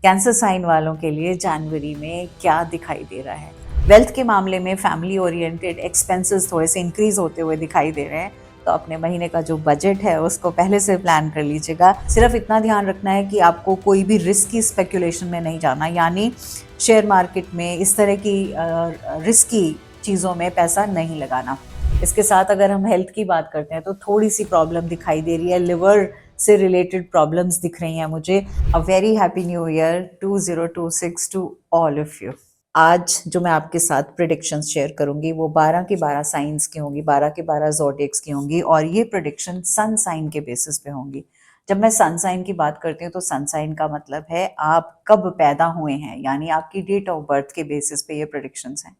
Cancer sign वालों के लिए जनवरी में क्या दिखाई दे रहा है? वेल्थ के मामले में फैमिली ओरिएंटेड एक्सपेंसेस थोड़े से इंक्रीज होते हुए दिखाई दे रहे हैं, तो अपने महीने का जो बजट है उसको पहले से प्लान कर लीजिएगा। सिर्फ इतना ध्यान रखना है कि आपको कोई भी रिस्की स्पेकुलेशन में नहीं जाना, यानी शेयर मार्केट में इस तरह की रिस्की चीज़ों में पैसा नहीं लगाना। इसके साथ अगर हम हेल्थ की बात करते हैं तो थोड़ी सी प्रॉब्लम दिखाई दे रही है, लिवर से रिलेटेड प्रॉब्लम्स दिख रही हैं मुझे। A very happy new year 2026 to all of you. आज जो मैं आपके साथ प्रिडिक्शंस शेयर करूंगी वो 12 की 12 साइंस की होंगी, 12 के 12 ज़ोडिएक्स की होंगी, और ये प्रिडिक्शन सन साइन के बेसिस पे होंगी। जब मैं सन साइन की बात करती हूँ तो सन साइन का मतलब है आप कब पैदा हुए हैं, यानी आपकी डेट ऑफ बर्थ के बेसिस पे ये प्रिडिक्शंस हैं।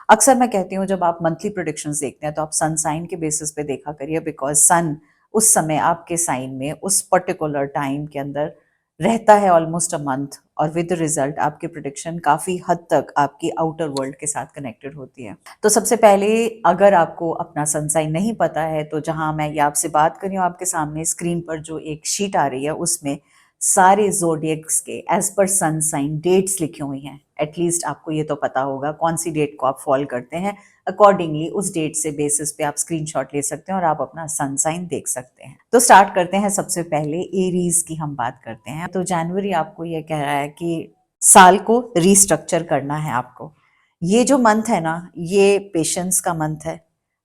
अक्सर मैं कहती हूँ जब आप मंथली प्रोडिक्शंस देखते हैं तो आप सन साइन के बेसिस पे देखा करिए, बिकॉज सन उस समय आपके साइन में उस पर्टिकुलर टाइम के अंदर रहता है ऑलमोस्ट अ मंथ, और विद रिजल्ट आपकी प्रोडिक्शन काफ़ी हद तक आपकी आउटर वर्ल्ड के साथ कनेक्टेड होती है। तो सबसे पहले, अगर आपको अपना सन साइन नहीं पता है तो जहाँ मैं ये आपसे बात कर रही हूँ, आपके सामने स्क्रीन पर जो एक शीट आ रही है उसमें सारे ज़ोडिएक्स के as per sun sign dates लिखी हुई हैं। एटलीस्ट आपको ये तो पता होगा कौन सी डेट को आप फॉल करते हैं। अकॉर्डिंगली उस डेट से बेसिस पे आप स्क्रीनशॉट ले सकते हैं और आप अपना सन साइन देख सकते हैं। तो स्टार्ट करते हैं। सबसे पहले एरीज की हम बात करते हैं। तो जनवरी आपको ये कह रहा है कि साल को रीस्ट्रक्चर करना है आपको। ये जो मंथ है ना, ये पेशेंस का मंथ है,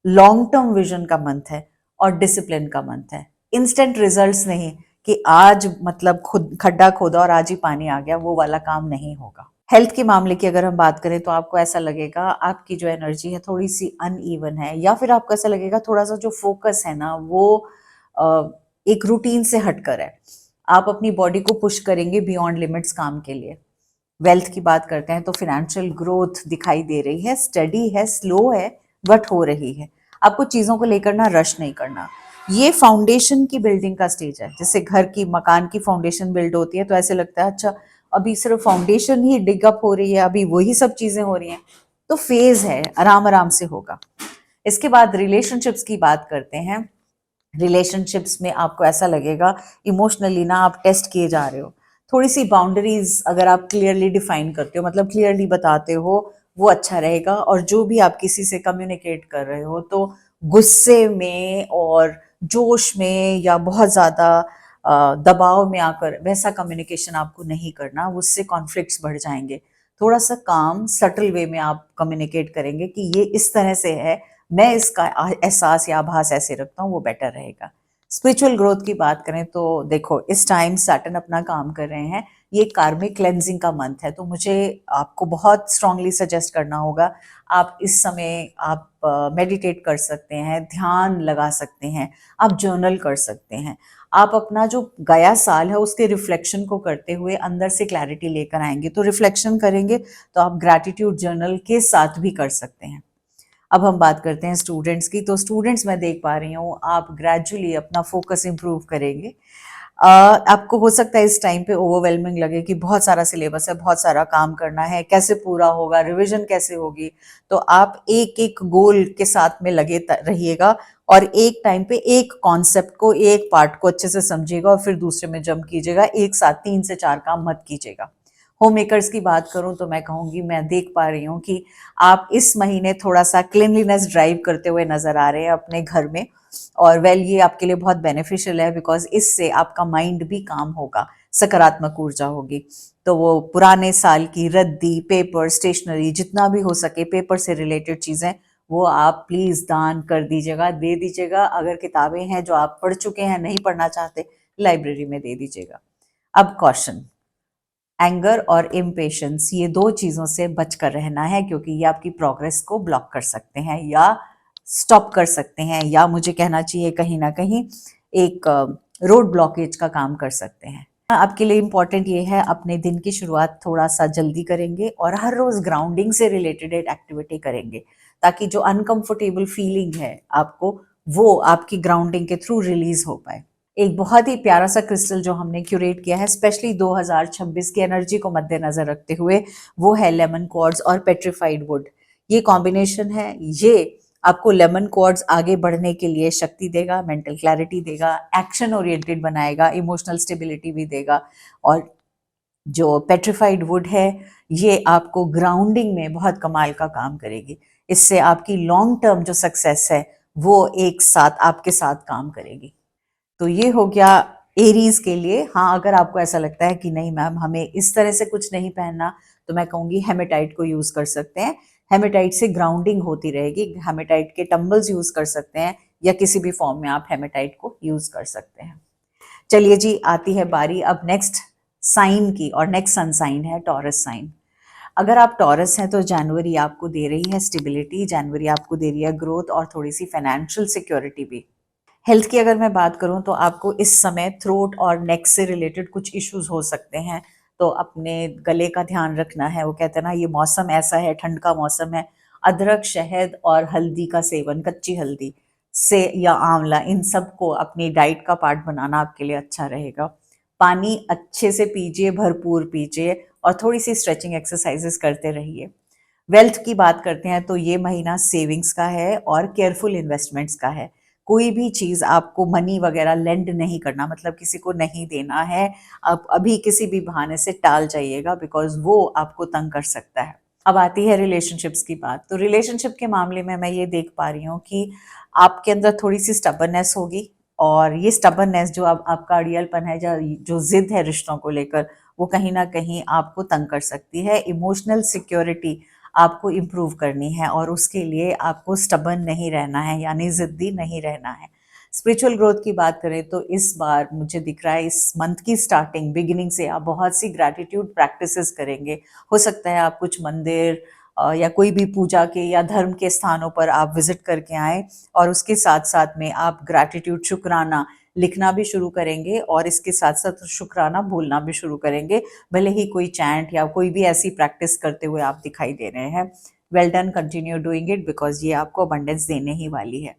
लॉन्ग टर्म विजन का मंथ है और डिसिप्लिन का मंथ है। इंस्टेंट रिजल्ट्स नहीं कि आज मतलब खुद खड्डा खोदा और आज ही पानी आ गया, वो वाला काम नहीं होगा। हेल्थ के मामले की अगर हम बात करें तो आपको ऐसा लगेगा आपकी जो एनर्जी है थोड़ी सी अनइवन है, या फिर आपको ऐसा लगेगा थोड़ा सा जो फोकस है ना वो एक रूटीन से हटकर है। आप अपनी बॉडी को पुश करेंगे बियॉन्ड लिमिट्स काम के लिए। वेल्थ की बात करते हैं तो फिनेंशियल ग्रोथ दिखाई दे रही है, स्टडी है, स्लो है, बट हो रही है। आपको चीज़ों को लेकर ना रश नहीं करना। ये फाउंडेशन की बिल्डिंग का स्टेज है। जैसे घर की, मकान की फाउंडेशन बिल्ड होती है तो ऐसे लगता है अच्छा अभी सिर्फ फाउंडेशन ही डिग अप हो रही है, अभी वही सब चीज़ें हो रही हैं। तो फेज है, आराम आराम से होगा। इसके बाद रिलेशनशिप्स की बात करते हैं। रिलेशनशिप्स में आपको ऐसा लगेगा इमोशनली ना आप टेस्ट किए जा रहे हो। थोड़ी सी बाउंड्रीज अगर आप क्लियरली डिफाइन करते हो, मतलब क्लियरली बताते हो, वो अच्छा रहेगा। और जो भी आप किसी से कम्युनिकेट कर रहे हो तो गुस्से में और जोश में या बहुत ज़्यादा दबाव में आकर वैसा कम्युनिकेशन आपको नहीं करना, उससे कॉन्फ्लिक्ट्स बढ़ जाएंगे। थोड़ा सा काम सटल वे में आप कम्युनिकेट करेंगे कि ये इस तरह से है, मैं इसका एहसास या आभास ऐसे रखता हूँ, वो बेटर रहेगा। स्पिरिचुअल ग्रोथ की बात करें तो देखो इस टाइम सैटर्न अपना काम कर रहे हैं। ये कार्मिक क्लेंजिंग का मंथ है, तो मुझे आपको बहुत स्ट्रांगली सजेस्ट करना होगा आप इस समय आप मेडिटेट कर सकते हैं, ध्यान लगा सकते हैं, आप जर्नल कर सकते हैं। आप अपना जो गया साल है उसके रिफ्लेक्शन को करते हुए अंदर से क्लैरिटी लेकर आएंगे। तो रिफ्लेक्शन करेंगे तो आप ग्रैटिट्यूड जर्नल के साथ भी कर सकते हैं। अब हम बात करते हैं स्टूडेंट्स की। तो स्टूडेंट्स मैं देख पा रही हूँ आप ग्रेजुअली अपना फोकस इम्प्रूव करेंगे। आपको हो सकता है इस टाइम पे ओवरवेलमिंग लगे कि बहुत सारा सिलेबस है, बहुत सारा काम करना है, कैसे पूरा होगा, रिवीजन कैसे होगी। तो आप एक एक गोल के साथ में लगे रहिएगा और एक टाइम पे एक कॉन्सेप्ट को, एक पार्ट को अच्छे से समझिएगा और फिर दूसरे में जंप कीजिएगा। एक साथ 3 से 4 काम मत कीजिएगा। होम मेकर्स की बात करूं तो मैं कहूंगी, मैं देख पा रही हूँ कि आप इस महीने थोड़ा सा क्लीनलीनेस ड्राइव करते हुए नजर आ रहे हैं अपने घर में। और वेल ये आपके लिए बहुत बेनिफिशियल है, बिकॉज इससे आपका माइंड भी काम होगा, सकारात्मक ऊर्जा होगी। तो वो पुराने साल की रद्दी, पेपर, स्टेशनरी, जितना भी हो सके पेपर से रिलेटेड चीजें, वो आप प्लीज दान कर दीजिएगा, दे दीजिएगा। अगर किताबें हैं जो आप पढ़ चुके हैं, नहीं पढ़ना चाहते, लाइब्रेरी में दे दीजिएगा। अब क्वेश्चन, एंगर और इम्पेशंस, ये 2 चीज़ों से बचकर रहना है, क्योंकि ये आपकी प्रोग्रेस को ब्लॉक कर सकते हैं या स्टॉप कर सकते हैं, या मुझे कहना चाहिए कहीं ना कहीं एक रोड ब्लॉकेज का काम कर सकते हैं। आपके लिए इम्पॉर्टेंट ये है, अपने दिन की शुरुआत थोड़ा सा जल्दी करेंगे और हर रोज़ ग्राउंडिंग से रिलेटेड एक एक्टिविटी करेंगे, ताकि जो अनकंफर्टेबल फीलिंग है आपको, वो आपकी ग्राउंडिंग के थ्रू रिलीज हो पाए। एक बहुत ही प्यारा सा क्रिस्टल जो हमने क्यूरेट किया है स्पेशली 2026 की एनर्जी को मद्देनजर रखते हुए, वो है लेमन क्वार्ट्ज और पेट्रिफाइड वुड। ये कॉम्बिनेशन है, ये आपको लेमन क्वार्ट्ज आगे बढ़ने के लिए शक्ति देगा, मेंटल क्लैरिटी देगा, एक्शन ओरिएंटेड बनाएगा, इमोशनल स्टेबिलिटी भी देगा। और जो पेट्रिफाइड वुड है, ये आपको ग्राउंडिंग में बहुत कमाल का काम करेगी। इससे आपकी लॉन्ग टर्म जो सक्सेस है वो एक साथ आपके साथ काम करेगी। तो ये हो गया एरीज के लिए। हाँ, अगर आपको ऐसा लगता है कि नहीं मैम हमें इस तरह से कुछ नहीं पहनना, तो मैं कहूँगी हेमेटाइट को यूज़ कर सकते हैं। हेमेटाइट से ग्राउंडिंग होती रहेगी। हेमेटाइट के टम्बल्स यूज़ कर सकते हैं या किसी भी फॉर्म में आप हेमेटाइट को यूज़ कर सकते हैं। चलिए जी, आती है बारी अब नेक्स्ट साइन की, और नेक्स्ट सन साइन है टॉरस साइन। अगर आप टॉरस हैं तो जनवरी आपको दे रही है स्टेबिलिटी, जनवरी आपको दे रही है ग्रोथ और थोड़ी सी फाइनेंशियल सिक्योरिटी भी। हेल्थ की अगर मैं बात करूं तो आपको इस समय थ्रोट और नेक से रिलेटेड कुछ इश्यूज हो सकते हैं, तो अपने गले का ध्यान रखना है। वो कहते हैं ना, ये मौसम ऐसा है, ठंड का मौसम है। अदरक, शहद और हल्दी का सेवन, कच्ची हल्दी से या आंवला, इन सब को अपनी डाइट का पार्ट बनाना आपके लिए अच्छा रहेगा। पानी अच्छे से पीजिए, भरपूर पीजिए और थोड़ी सी स्ट्रेचिंग एक्सरसाइजेस करते रहिए। वेल्थ की बात करते हैं तो ये महीना सेविंग्स का है और केयरफुल इन्वेस्टमेंट्स का है। कोई भी चीज़ आपको मनी वगैरह लेंड नहीं करना, मतलब किसी को नहीं देना है। आप अभी किसी भी बहाने से टाल जाइएगा, बिकॉज वो आपको तंग कर सकता है। अब आती है रिलेशनशिप्स की बात। तो रिलेशनशिप के मामले में मैं ये देख पा रही हूँ कि आपके अंदर थोड़ी सी स्टबर्नेस होगी, और ये स्टबर्नेस जो आपका अड़ियलपन है, जो जिद है रिश्तों को लेकर, वो कहीं ना कहीं आपको तंग कर सकती है। इमोशनल सिक्योरिटी आपको इम्प्रूव करनी है और उसके लिए आपको स्टबर्न नहीं रहना है, यानी जिद्दी नहीं रहना है। स्पिरिचुअल ग्रोथ की बात करें तो इस बार मुझे दिख रहा है इस मंथ की स्टार्टिंग बिगिनिंग से आप बहुत सी ग्रैटिट्यूड प्रैक्टिसेस करेंगे। हो सकता है आप कुछ मंदिर या कोई भी पूजा के या धर्म के स्थानों पर आप विजिट करके आए, और उसके साथ साथ में आप ग्रैटिट्यूड, शुक्राना लिखना भी शुरू करेंगे, और इसके साथ साथ शुक्राना बोलना भी शुरू करेंगे। भले ही कोई चैंट या कोई भी ऐसी प्रैक्टिस करते हुए आप दिखाई दे रहे हैं, well done, continue doing it, because ये आपको अबंडेंस देने ही वाली है।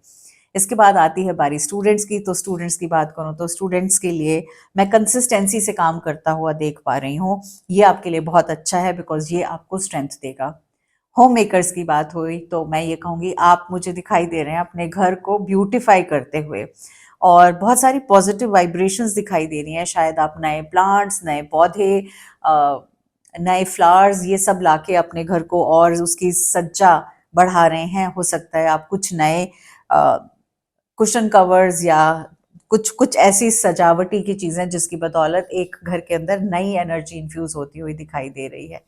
इसके बाद आती है बारी स्टूडेंट्स की। तो स्टूडेंट्स की बात करूं तो स्टूडेंट्स के लिए मैं कंसिस्टेंसी से काम करता हुआ देख पा रही हूँ। ये आपके लिए बहुत अच्छा है, बिकॉज ये आपको स्ट्रेंथ देगा। होम मेकर्स की बात हुई तो मैं ये कहूँगी आप मुझे दिखाई दे रहे हैं अपने घर को ब्यूटिफाई करते हुए, और बहुत सारी पॉजिटिव वाइब्रेशंस दिखाई दे रही हैं। शायद आप नए प्लांट्स, नए पौधे, नए फ्लावर्स, ये सब लाके अपने घर को और उसकी सज्जा बढ़ा रहे हैं। हो सकता है आप कुछ नए कुशन कवर्स या कुछ कुछ ऐसी सजावटी की चीजें जिसकी बदौलत एक घर के अंदर नई एनर्जी इन्फ्यूज होती हुई दिखाई दे रही है।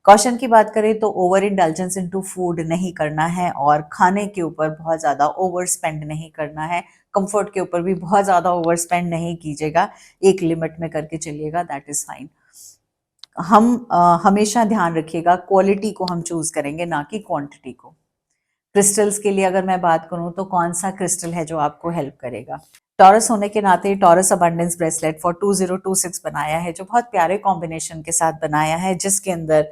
कॉशन की बात करें तो ओवर इंडल्जेंस इनटू फूड नहीं करना है, और खाने के ऊपर बहुत ज़्यादा ओवर स्पेंड नहीं करना है। कंफर्ट के ऊपर भी बहुत ज़्यादा ओवर स्पेंड नहीं कीजिएगा, एक लिमिट में करके चलिएगा, दैट इज़ फाइन। हम हमेशा ध्यान रखिएगा क्वालिटी को हम चूज करेंगे, ना कि क्वांटिटी को। क्रिस्टल्स के लिए अगर मैं बात करूं तो कौन सा क्रिस्टल है जो आपको हेल्प करेगा? टॉरस होने के नाते टॉरस अबंडेंस ब्रेसलेट फॉर 2026 बनाया है, जो बहुत प्यारे कॉम्बिनेशन के साथ बनाया है, जिसके अंदर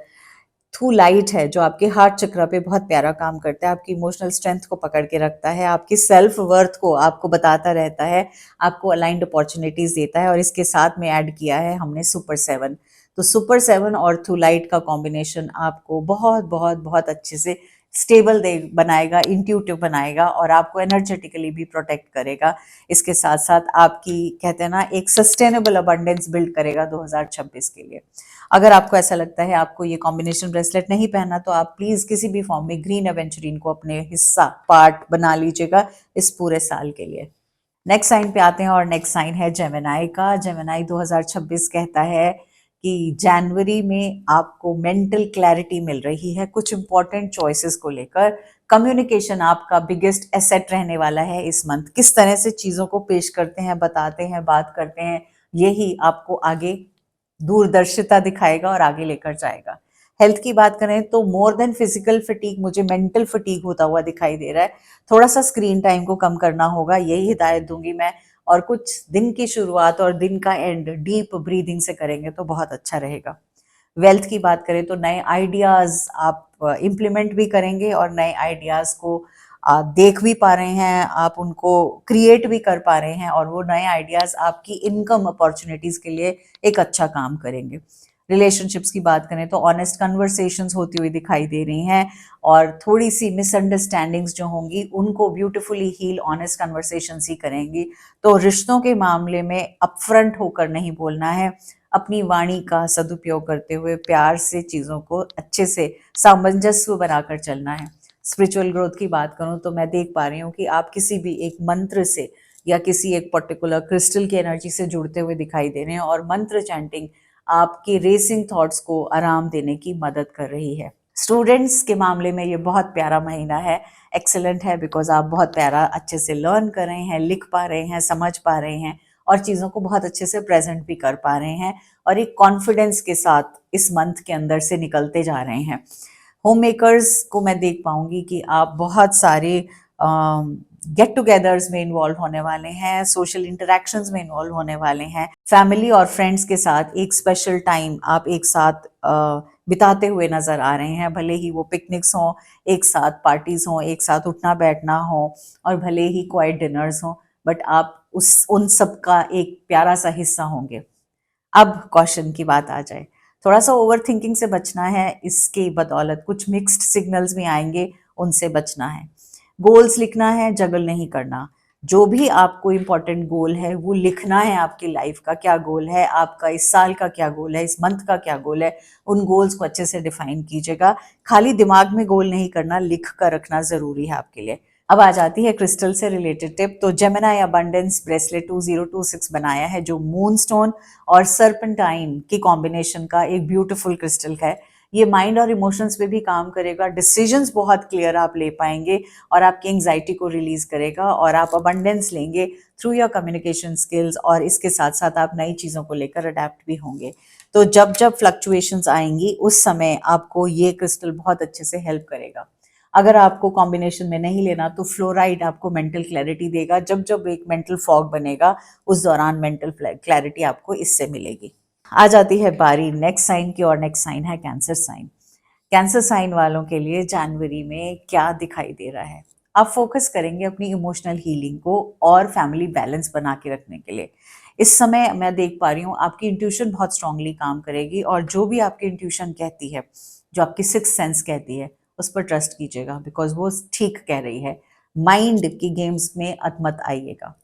थू लाइट है जो आपके हार्ट चक्र पे बहुत प्यारा काम करता है, आपकी इमोशनल स्ट्रेंथ को पकड़ के रखता है, आपकी सेल्फ वर्थ को आपको बताता रहता है, आपको अलाइंड अपॉर्चुनिटीज देता है। और इसके साथ में ऐड किया है हमने सुपर 7। तो सुपर 7 और थू लाइट का कॉम्बिनेशन आपको बहुत बहुत बहुत अच्छे से स्टेबल दे बनाएगा, इंट्यूटिव बनाएगा, और आपको एनर्जेटिकली भी प्रोटेक्ट करेगा। इसके साथ साथ आपकी, कहते हैं ना, एक सस्टेनेबल अबंडेंस बिल्ड करेगा 2026 के लिए। अगर आपको ऐसा लगता है आपको ये कॉम्बिनेशन ब्रेसलेट नहीं पहनना, तो आप प्लीज किसी भी फॉर्म में ग्रीन एवेंचुरिन को अपने हिस्सा, पार्ट बना लीजिएगा इस पूरे साल के लिए। नेक्स्ट साइन पे आते हैं, और नेक्स्ट साइन है जेमिनी का। जेमिनी 2026 कहता है कि जनवरी में आपको मेंटल क्लैरिटी मिल रही है कुछ इंपॉर्टेंट चॉइसेस को लेकर। कम्युनिकेशन आपका बिगेस्ट एसेट रहने वाला है इस मंथ। किस तरह से चीजों को पेश करते हैं, बताते हैं, बात करते हैं, यही आपको आगे दूरदर्शिता दिखाएगा और आगे लेकर जाएगा। हेल्थ की बात करें तो मोर देन फिजिकल फटीग, मुझे मेंटल फटीग होता हुआ दिखाई दे रहा है। थोड़ा सा स्क्रीन टाइम को कम करना होगा, यही हिदायत दूंगी मैं। और कुछ दिन की शुरुआत और दिन का एंड डीप ब्रीदिंग से करेंगे तो बहुत अच्छा रहेगा। वेल्थ की बात करें तो नए आइडियाज आप इम्प्लीमेंट भी करेंगे, और नए आइडियाज को देख भी पा रहे हैं, आप उनको क्रिएट भी कर पा रहे हैं, और वो नए आइडियाज आपकी इनकम अपॉर्चुनिटीज के लिए एक अच्छा काम करेंगे। रिलेशनशिप्स की बात करें तो ऑनेस्ट कन्वर्सेशंस होती हुई दिखाई दे रही हैं, और थोड़ी सी मिसअंडरस्टैंडिंग्स जो होंगी उनको ब्यूटीफुली हील ऑनेस्ट कन्वर्सेशंस ही करेंगी। तो रिश्तों के मामले में अपफ्रंट होकर नहीं बोलना है, अपनी वाणी का सदुपयोग करते हुए प्यार से चीज़ों को अच्छे से सामंजस्य बनाकर चलना है। स्पिरिचुअल ग्रोथ की बात करूँ तो मैं देख पा रही हूँ कि आप किसी भी एक मंत्र से या किसी एक पर्टिकुलर क्रिस्टल की एनर्जी से जुड़ते हुए दिखाई दे रहे हैं, और मंत्र चैंटिंग आपके रेसिंग थॉट्स को आराम देने की मदद कर रही है। स्टूडेंट्स के मामले में ये बहुत प्यारा महीना है, एक्सेलेंट है, बिकॉज आप बहुत प्यारा अच्छे से लर्न कर रहे हैं, लिख पा रहे हैं, समझ पा रहे हैं और चीज़ों को बहुत अच्छे से प्रेजेंट भी कर पा रहे हैं और एक कॉन्फिडेंस के साथ इस मंथ के अंदर से निकलते जा रहे हैं। होम मेकर्स को मैं देख पाऊंगी कि आप बहुत सारे गेट टुगेदर्स में इन्वॉल्व होने वाले हैं, सोशल इंटरेक्शंस में इन्वॉल्व होने वाले हैं, फैमिली और फ्रेंड्स के साथ एक स्पेशल टाइम आप एक साथ बिताते हुए नजर आ रहे हैं, भले ही वो पिकनिक्स हों, एक साथ पार्टीज हों, एक साथ उठना बैठना हो और भले ही क्वाइट डिनर्स हों, बट आप उन सब का एक प्यारा सा हिस्सा होंगे। अब क्वेश्चन की बात आ जाए, थोड़ा सा ओवर थिंकिंग से बचना है, इसकी बदौलत कुछ मिक्स्ड सिग्नल्स भी आएंगे, उनसे बचना है। गोल्स लिखना है, जगल नहीं करना। जो भी आपको इम्पोर्टेंट गोल है वो लिखना है, आपकी लाइफ का क्या गोल है, आपका इस साल का क्या गोल है, इस मंथ का क्या गोल है, उन गोल्स को अच्छे से डिफाइन कीजिएगा। खाली दिमाग में गोल नहीं करना, लिख कर रखना जरूरी है आपके लिए। अब आ जाती है क्रिस्टल से रिलेटेड टिप। तो जेमिनी अबंडेंस ब्रेसलेट 2026 बनाया है, जो मून स्टोन और सर्पेंटाइन की कॉम्बिनेशन का एक ब्यूटीफुल क्रिस्टल है। ये माइंड और इमोशंस पे भी काम करेगा, डिसीजंस बहुत क्लियर आप ले पाएंगे और आपकी एंग्जाइटी को रिलीज करेगा और आप अबंडेंस लेंगे थ्रू योर कम्युनिकेशन स्किल्स, और इसके साथ साथ आप नई चीज़ों को लेकर अडेप्ट भी होंगे। तो जब जब फ्लक्चुएशंस आएंगी उस समय आपको ये क्रिस्टल बहुत अच्छे से हेल्प करेगा। अगर आपको कॉम्बिनेशन में नहीं लेना तो फ्लोराइड आपको मेंटल क्लैरिटी देगा। जब जब एक मेंटल फॉग बनेगा उस दौरान मेंटल क्लैरिटी आपको इससे मिलेगी। आ जाती है बारी नेक्स्ट साइन की, और नेक्स्ट साइन है कैंसर साइन। कैंसर साइन वालों के लिए जनवरी में क्या दिखाई दे रहा है? आप फोकस करेंगे अपनी इमोशनल हीलिंग को और फैमिली बैलेंस बना के रखने के लिए। इस समय मैं देख पा रही हूँ आपकी इंट्यूशन बहुत स्ट्रांगली काम करेगी, और जो भी आपकी इंट्यूशन कहती है, जो आपकी सिक्स सेंस कहती है, उस पर ट्रस्ट कीजिएगा, बिकॉज वो ठीक कह रही है। माइंड की गेम्स में मत आइएगा।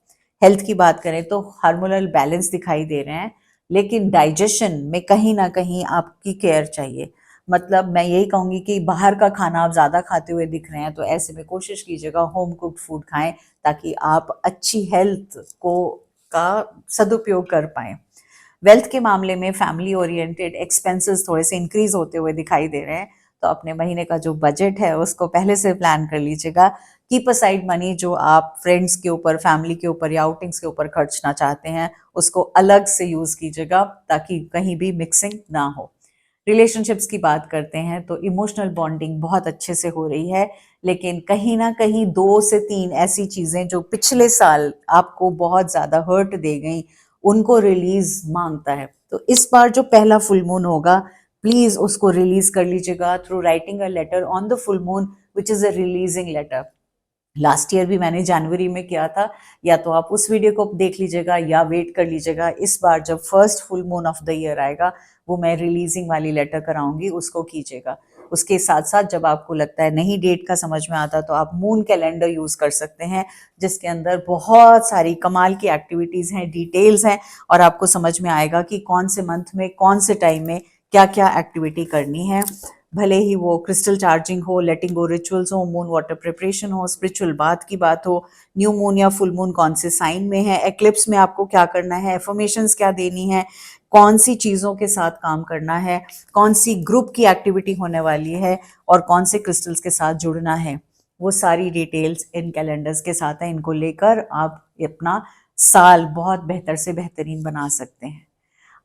हेल्थ की बात करें तो हार्मोनल बैलेंस दिखाई दे रहे हैं, लेकिन डाइजेशन में कहीं ना कहीं आपकी केयर चाहिए। मतलब मैं यही कहूँगी कि बाहर का खाना आप ज़्यादा खाते हुए दिख रहे हैं, तो ऐसे में कोशिश कीजिएगा होम कुक्ड फूड खाएं, ताकि आप अच्छी हेल्थ को का सदुपयोग कर पाएं। वेल्थ के मामले में फैमिली ओरिएंटेड एक्सपेंसेस थोड़े से इंक्रीज होते हुए दिखाई दे रहे हैं, तो अपने महीने का जो बजट है उसको पहले से प्लान कर लीजिएगा। कीप असाइड मनी, जो आप फ्रेंड्स के ऊपर, फैमिली के ऊपर या आउटिंग्स के ऊपर खर्चना चाहते हैं, उसको अलग से यूज कीजिएगा ताकि कहीं भी मिक्सिंग ना हो। रिलेशनशिप्स की बात करते हैं तो इमोशनल बॉन्डिंग बहुत अच्छे से हो रही है, लेकिन कहीं ना कहीं 2 से 3 ऐसी चीजें जो पिछले साल आपको बहुत ज्यादा हर्ट दे गई, उनको रिलीज मांगता है। तो इस बार जो पहला फुल मून होगा, प्लीज उसको रिलीज कर लीजिएगा through writing a letter on the full moon, which is a releasing letter. Last year भी मैंने जनवरी में किया था, या तो आप उस वीडियो को देख लीजिएगा या वेट कर लीजिएगा। इस बार जब first full moon of the year आएगा, वो मैं रिलीजिंग वाली लेटर कराऊंगी, उसको कीजिएगा। उसके साथ साथ जब आपको लगता है नहीं डेट का समझ में आता, तो आप मून कैलेंडर यूज कर सकते हैं, जिसके अंदर बहुत सारी कमाल की एक्टिविटीज हैं, डिटेल्स हैं, और आपको समझ में आएगा कि कौन से मंथ में कौन से टाइम में क्या क्या एक्टिविटी करनी है। भले ही वो क्रिस्टल चार्जिंग हो, लेटिंग गो रिचुअल्स हो, मून वाटर प्रिपरेशन हो, स्पिरिचुअल बात की बात हो, न्यू मून या फुल मून कौन से साइन में है, एक्लिप्स में आपको क्या करना है, एफर्मेशंस क्या देनी है, कौन सी चीज़ों के साथ काम करना है, कौन सी ग्रुप की एक्टिविटी होने वाली है, और कौन से क्रिस्टल्स के साथ जुड़ना है, वो सारी डिटेल्स इन कैलेंडर्स के साथ है। इनको लेकर आप अपना साल बहुत बेहतर से बेहतरीन बना सकते हैं।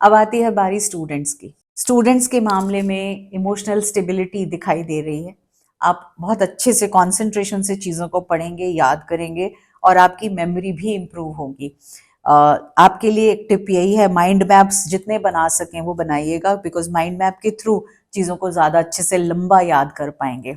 अब आती है बारी स्टूडेंट्स की। स्टूडेंट्स के मामले में इमोशनल स्टेबिलिटी दिखाई दे रही है। आप बहुत अच्छे से कंसंट्रेशन से चीज़ों को पढ़ेंगे, याद करेंगे, और आपकी मेमोरी भी इम्प्रूव होगी। आपके लिए एक टिप यही है, माइंड मैप्स जितने बना सकें वो बनाइएगा, बिकॉज माइंड मैप के थ्रू चीज़ों को ज़्यादा अच्छे से लंबा याद कर पाएंगे।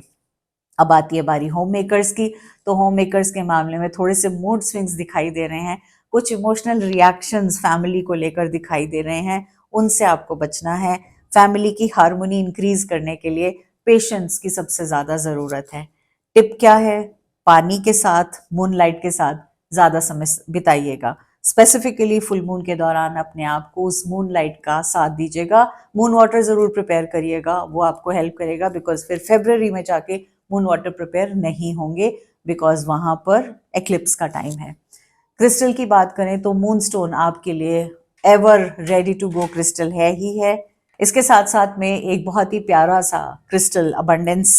अब आती है बारी होम मेकर्स की। तो होम मेकर्स के मामले में थोड़े से मूड स्विंग्स दिखाई दे रहे हैं, कुछ इमोशनल रिएक्शंस फैमिली को लेकर दिखाई दे रहे हैं, उनसे आपको बचना है। फैमिली की हार्मोनी इंक्रीज करने के लिए पेशेंस की सबसे ज़्यादा ज़रूरत है। टिप क्या है? पानी के साथ, मूनलाइट के साथ ज़्यादा समय बिताइएगा, स्पेसिफिकली फुल मून के दौरान अपने आप को उस मून लाइट का साथ दीजिएगा। मून वाटर ज़रूर प्रिपेयर करिएगा, वो आपको हेल्प करेगा, बिकॉज फिर फेब्रवरी में जाके मून वाटर प्रिपेयर नहीं होंगे, बिकॉज वहाँ पर एक्लिप्स का टाइम है। क्रिस्टल की बात करें तो मून स्टोन आपके लिए ever ready to go crystal है ही है। इसके साथ साथ में एक बहुत ही प्यारा सा क्रिस्टल अबंडेंस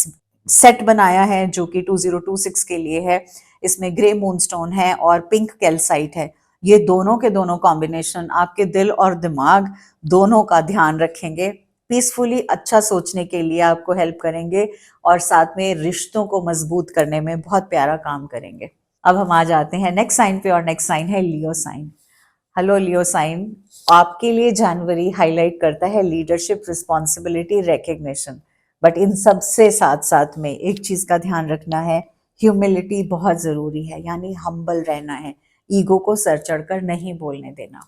सेट बनाया है जो कि 2026 के लिए है। इसमें ग्रे मूनस्टोन है और पिंक कैल्साइट है। ये दोनों के दोनों कॉम्बिनेशन आपके दिल और दिमाग दोनों का ध्यान रखेंगे, पीसफुली अच्छा सोचने के लिए आपको हेल्प करेंगे और साथ में रिश्तों को मजबूत करने में बहुत प्यारा काम करेंगे। अब हम आ जाते हैं नेक्स्ट साइन पे, और नेक्स्ट साइन है लियो साइन। हेलो लियो साइन, आपके लिए जनवरी हाईलाइट करता है leadership, responsibility, recognition. But in सब से साथ साथ में एक चीज का ध्यान रखना है, ह्यूमिलिटी बहुत जरूरी है, यानी हम्बल रहना है, ईगो को सर चढ़कर नहीं बोलने देना।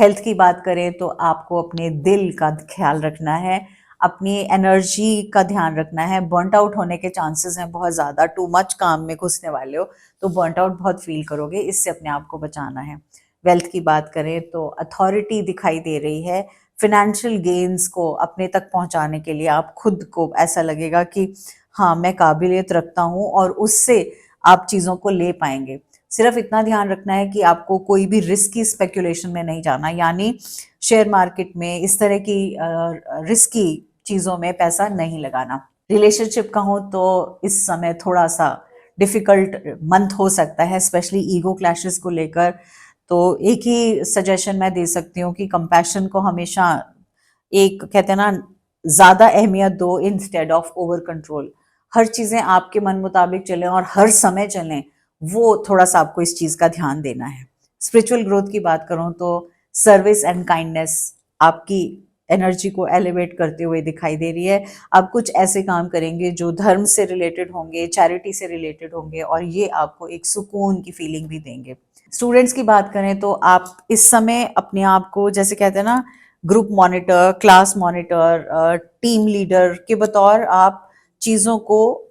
हेल्थ की बात करें तो आपको अपने दिल का ख्याल रखना है, अपनी एनर्जी का ध्यान रखना है। बर्नट आउट होने के चांसेस हैं बहुत ज़्यादा, टू मच काम में घुसने वाले हो तो बर्नट आउट बहुत फील करोगे, इससे अपने आप को बचाना है। वेल्थ की बात करें तो अथॉरिटी दिखाई दे रही है। फिनेंशियल गेन्स को अपने तक पहुंचाने के लिए आप खुद को ऐसा लगेगा कि हाँ मैं काबिलियत रखता हूँ, और उससे आप चीज़ों को ले पाएंगे। सिर्फ इतना ध्यान रखना है कि आपको कोई भी रिस्की स्पेकुलेशन में नहीं जाना, यानी शेयर मार्केट में इस तरह की रिस्की चीज़ों में पैसा नहीं लगाना। रिलेशनशिप का हो तो इस समय थोड़ा सा डिफिकल्ट मंथ हो सकता है, स्पेशली ईगो क्लैशेस को लेकर। तो एक ही सजेशन मैं दे सकती हूँ कि कंपैशन को हमेशा एक कहते हैं ना ज़्यादा अहमियत दो इंस्टेड ऑफ ओवर कंट्रोल। हर चीज़ें आपके मन मुताबिक चलें और हर समय चलें, वो थोड़ा सा आपको इस चीज़ का ध्यान देना है। स्पिरिचुअल ग्रोथ की बात करूँ तो सर्विस एंड काइंडनेस आपकी एनर्जी को एलिवेट करते हुए दिखाई दे रही है। आप कुछ ऐसे काम करेंगे जो धर्म से रिलेटेड होंगे, चैरिटी से रिलेटेड होंगे, और ये आपको एक सुकून की फीलिंग भी देंगे। स्टूडेंट्स की बात करें तो आप इस समय अपने आप को जैसे कहते हैं ना group monitor, class monitor, team leader के बतौर आप चीज़ों को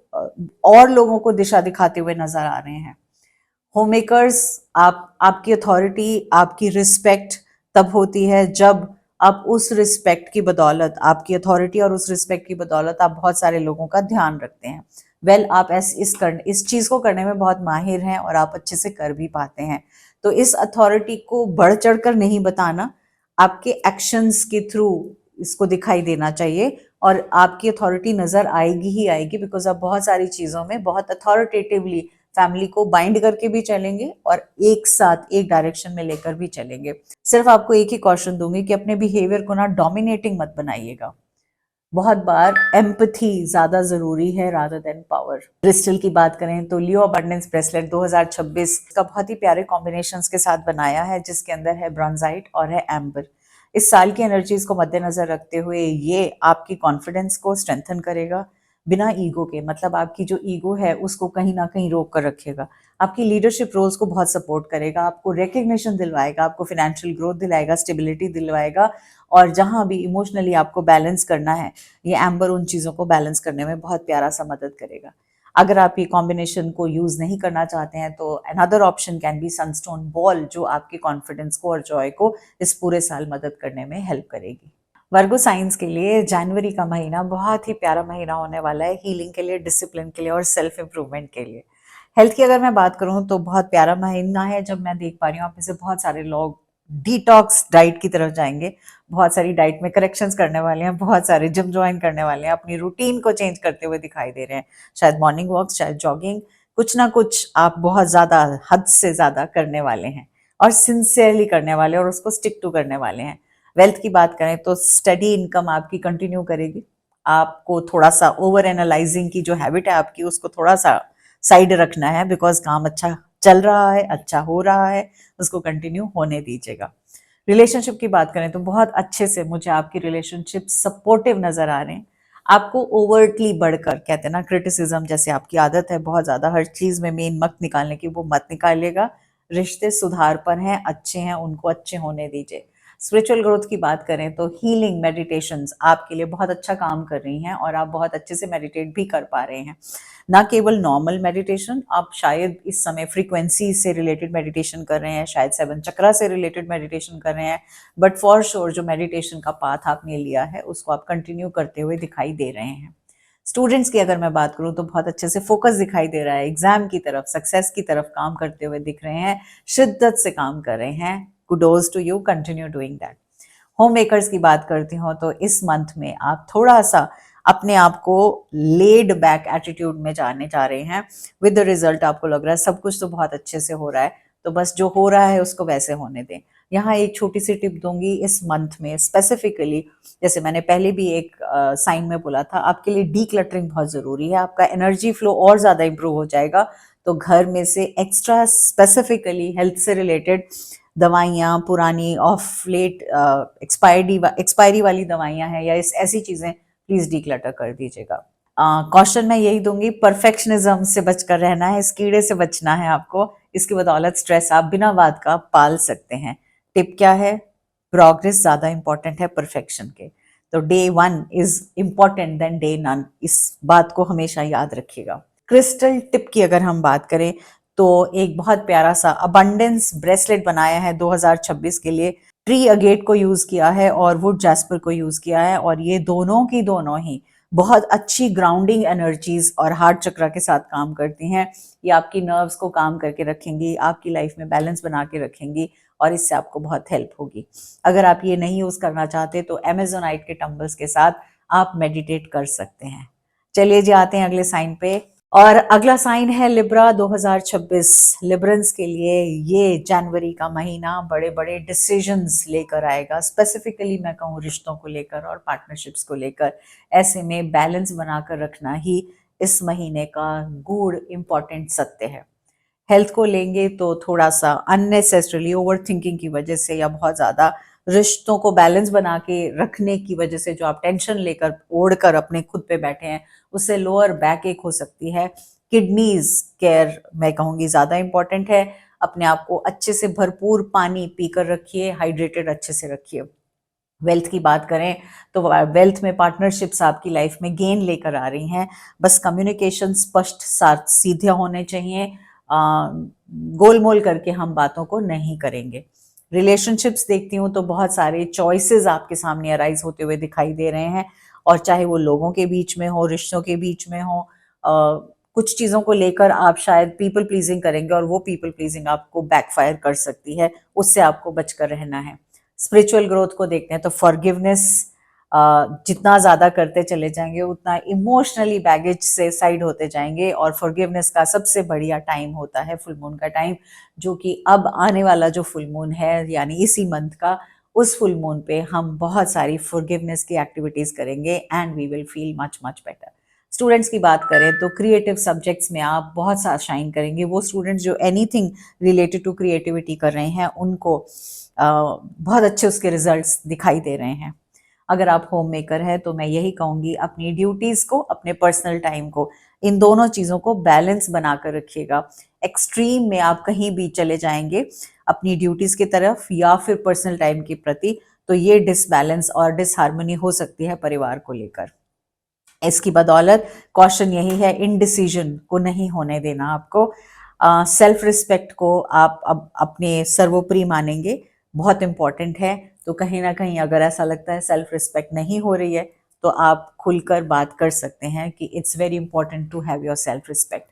और लोगों को दिशा दिखाते हुए नजर आ रहे हैं। होममेकर्स, आपकी अथॉरिटी, आपकी रिस्पेक्ट तब होती है जब आप उस रिस्पेक्ट की बदौलत, आपकी अथॉरिटी और उस रिस्पेक्ट की बदौलत आप बहुत सारे लोगों का ध्यान रखते हैं। आप इस चीज़ को करने में बहुत माहिर हैं और आप अच्छे से कर भी पाते हैं। तो इस अथॉरिटी को बढ़ चढ़ कर नहीं बताना, आपके एक्शंस के थ्रू इसको दिखाई देना चाहिए, और आपकी अथॉरिटी नज़र आएगी ही आएगी, बिकॉज आप बहुत सारी चीज़ों में बहुत अथॉरिटेटिवली फैमिली को बाइंड करके भी चलेंगे और एक साथ एक डायरेक्शन में लेकर भी चलेंगे। सिर्फ आपको एक ही क्वेश्चन दूंगी कि अपने बिहेवियर को ना डोमिनेटिंग मत बनाइएगा। बहुत बार एम्पथी ज्यादा जरूरी है रादर देन पावर। क्रिस्टल की बात करें तो लियो अबंडेंस ब्रेसलेट 2026 का बहुत ही प्यारे कॉम्बिनेशंस के साथ बनाया है, जिसके अंदर है ब्रॉन्जाइट और है एम्बर। इस साल की एनर्जीज को मद्देनजर रखते हुए ये आपकी कॉन्फिडेंस को स्ट्रेंथन करेगा, बिना ईगो के, मतलब आपकी जो ईगो है उसको कहीं ना कहीं रोक कर रखेगा। आपकी लीडरशिप रोल्स को बहुत सपोर्ट करेगा, आपको रिकग्निशन दिलवाएगा, आपको फाइनेंशियल ग्रोथ दिलाएगा, स्टेबिलिटी दिलवाएगा, और जहां भी इमोशनली आपको बैलेंस करना है, ये एम्बर उन चीज़ों को बैलेंस करने में बहुत प्यारा सा मदद करेगा। अगर आप ये कॉम्बिनेशन को यूज़ नहीं करना चाहते हैं तो another option can be Sunstone ball, जो आपके कॉन्फिडेंस को और जॉय को इस पूरे साल मदद करने में हेल्प करेगी। वर्गो साइंस के लिए जनवरी का महीना बहुत ही प्यारा महीना होने वाला है, हीलिंग के लिए, डिसिप्लिन के लिए और सेल्फ इम्प्रूवमेंट के लिए। हेल्थ की अगर मैं बात करूं तो बहुत प्यारा महीना है, जब मैं देख पा रही हूँ आप में से बहुत सारे लोग डिटॉक्स डाइट की तरफ जाएंगे, बहुत सारी डाइट में करेक्शंस करने वाले हैं, बहुत सारे जिम ज्वाइन करने वाले हैं, अपनी रूटीन को चेंज करते हुए दिखाई दे रहे हैं। शायद मॉर्निंग वॉक, शायद जॉगिंग, कुछ ना कुछ आप बहुत ज़्यादा, हद से ज़्यादा करने वाले हैं और सिंसियरली करने वाले, और उसको स्टिक टू करने वाले हैं। वेल्थ की बात करें तो स्टडी इनकम आपकी कंटिन्यू करेगी। आपको थोड़ा सा ओवर एनालाइजिंग की जो हैबिट है आपकी, उसको थोड़ा सा साइड रखना है, बिकॉज काम अच्छा चल रहा है, अच्छा हो रहा है, उसको कंटिन्यू होने दीजिएगा। रिलेशनशिप की बात करें तो बहुत अच्छे से मुझे आपकी रिलेशनशिप सपोर्टिव नजर आ रहे हैं। आपको ओवर्टली बढ़कर, कहते हैं ना क्रिटिसिज्म जैसे आपकी आदत है बहुत ज्यादा हर चीज में मेन मत निकालने की, वो मत निकालिएगा। रिश्ते सुधार पर हैं, अच्छे हैं, उनको अच्छे होने दीजिए। स्पिरिचुअल ग्रोथ की बात करें तो हीलिंग मेडिटेशंस आपके लिए बहुत अच्छा काम कर रही हैं और आप बहुत अच्छे से मेडिटेट भी कर पा रहे हैं। ना केवल नॉर्मल मेडिटेशन, आप शायद इस समय फ्रीक्वेंसी से रिलेटेड मेडिटेशन कर रहे हैं, शायद 7 चक्रा से रिलेटेड मेडिटेशन कर रहे हैं, बट फॉर श्योर जो मेडिटेशन का पाथ आपने लिया है उसको आप कंटिन्यू करते हुए दिखाई दे रहे हैं। स्टूडेंट्स की अगर मैं बात करूं तो बहुत अच्छे से फोकस दिखाई दे रहा है, एग्जाम की तरफ, सक्सेस की तरफ काम करते हुए दिख रहे हैं, शिद्दत से काम कर रहे हैं। Kudos to you, continue doing that. Home makers की बात करती हूँ तो इस मंथ में आप थोड़ा सा अपने आप को लेड बैक एटीट्यूड में जाने जा रहे हैं। विद द रिजल्ट आपको लग रहा है सब कुछ तो बहुत अच्छे से हो रहा है, तो बस जो हो रहा है उसको वैसे होने दें। यहाँ एक छोटी सी टिप दूंगी इस मंथ में स्पेसिफिकली, जैसे मैंने पहले भी एक साइन में बोला था, आपके लिए डी क्लटरिंग बहुत ज़रूरी है। आपका एनर्जी फ्लो और ज़्यादा इंप्रूव हो जाएगा। तो घर में से एक्स्ट्रा स्पेसिफिकली हेल्थ से रिलेटेड दवाइयाँ, पुरानी ऑफ लेट एक्सपायरी वाली दवाइयाँ हैं या ऐसी चीज़ें प्लीज़ डीक्लटर कर दीजिएगा। क्वेश्चन मैं यही दूंगी, परफेक्शनिज्म से बचकर रहना है, इस कीड़े से बचना है आपको। इसकी बदौलत स्ट्रेस आप बिना बात का पाल सकते हैं। टिप क्या है? प्रोग्रेस ज़्यादा इंपॉर्टेंट है परफेक्शन के। तो day 1 is important then day none, इस बात को हमेशा याद रखिएगा। क्रिस्टल टिप की अगर हम बात करें तो एक बहुत प्यारा सा अबंडेंस ब्रेसलेट बनाया है 2026 के लिए। ट्री अगेट को यूज किया है और वुड जैस्पर को यूज किया है, और ये दोनों की दोनों ही बहुत अच्छी ग्राउंडिंग एनर्जीज और हार्ट चक्र के साथ काम करती हैं। ये आपकी नर्व्स को काम करके रखेंगी, आपकी लाइफ में बैलेंस बना के रखेंगी और इससे आपको बहुत हेल्प होगी। अगर आप ये नहीं यूज करना चाहते तो एमेजोनाइट के टम्बल्स के साथ आप मेडिटेट कर सकते हैं। चलिए जी, आते हैं अगले साइन पे। और अगला साइन है लिब्रा 2026। लिब्रंस के लिए ये जनवरी का महीना बड़े बड़े डिसीजंस लेकर आएगा। स्पेसिफिकली मैं कहूँ रिश्तों को लेकर और पार्टनरशिप्स को लेकर। ऐसे में बैलेंस बनाकर रखना ही इस महीने का गूढ़ इम्पॉर्टेंट सत्य है। हेल्थ को लेंगे तो थोड़ा सा अननेसेसरली ओवर थिंकिंग की वजह से या बहुत ज़्यादा रिश्तों को बैलेंस बना के रखने की वजह से जो आप टेंशन लेकर ओढ़ कर अपने खुद पे बैठे हैं, उससे लोअर बैक एक हो सकती है। किडनीज केयर मैं कहूँगी ज़्यादा इंपॉर्टेंट है। अपने आप को अच्छे से भरपूर पानी पीकर रखिए, हाइड्रेटेड अच्छे से रखिए। वेल्थ की बात करें तो वेल्थ में पार्टनरशिप्स आपकी लाइफ में गेन लेकर आ रही हैं। बस कम्युनिकेशन स्पष्ट साथ सीधे होने चाहिए। गोलमोल करके हम बातों को नहीं करेंगे। रिलेशनशिप्स देखती हूँ तो बहुत सारे चॉइसेस आपके सामने अराइज होते हुए दिखाई दे रहे हैं, और चाहे वो लोगों के बीच में हो, रिश्तों के बीच में हो, कुछ चीज़ों को लेकर आप शायद पीपल प्लीजिंग करेंगे और वो पीपल प्लीजिंग आपको बैकफायर कर सकती है, उससे आपको बचकर रहना है। स्पिरिचुअल ग्रोथ को देखते हैं तो फॉरगिवनेस जितना ज़्यादा करते चले जाएंगे उतना इमोशनली बैगेज से साइड होते जाएंगे, और फॉरगिवनेस का सबसे बढ़िया टाइम होता है फुल मून का टाइम, जो कि अब आने वाला जो फुल मून है यानी इसी मंथ का, उस फुल मून पे हम बहुत सारी फॉरगिवनेस की एक्टिविटीज़ करेंगे and we will feel much much better. Students की बात करें तो क्रिएटिव सब्जेक्ट्स में आप बहुत सा शाइन करेंगे। वो स्टूडेंट्स जो एनीथिंग रिलेटेड टू क्रिएटिविटी कर रहे हैं उनको बहुत अच्छे उसके रिजल्ट्स दिखाई दे रहे हैं। अगर आप होम मेकर है तो मैं यही कहूँगी, अपनी ड्यूटीज़ को, अपने पर्सनल टाइम को, इन दोनों चीज़ों को बैलेंस बनाकर रखिएगा। एक्सट्रीम में आप कहीं भी चले जाएंगे अपनी ड्यूटीज़ की तरफ या फिर पर्सनल टाइम के प्रति, तो ये डिसबैलेंस और डिसहार्मनी हो सकती है परिवार को लेकर। इसकी बदौलत क्वेश्चन यही है, इनडिसीजन को नहीं होने देना आपको। सेल्फ रिस्पेक्ट को आप अब अपने सर्वोपरि मानेंगे, बहुत इंपॉर्टेंट है। तो कहीं ना कहीं अगर ऐसा लगता है सेल्फ रिस्पेक्ट नहीं हो रही है तो आप खुलकर बात कर सकते हैं कि it's very important to have your self respect.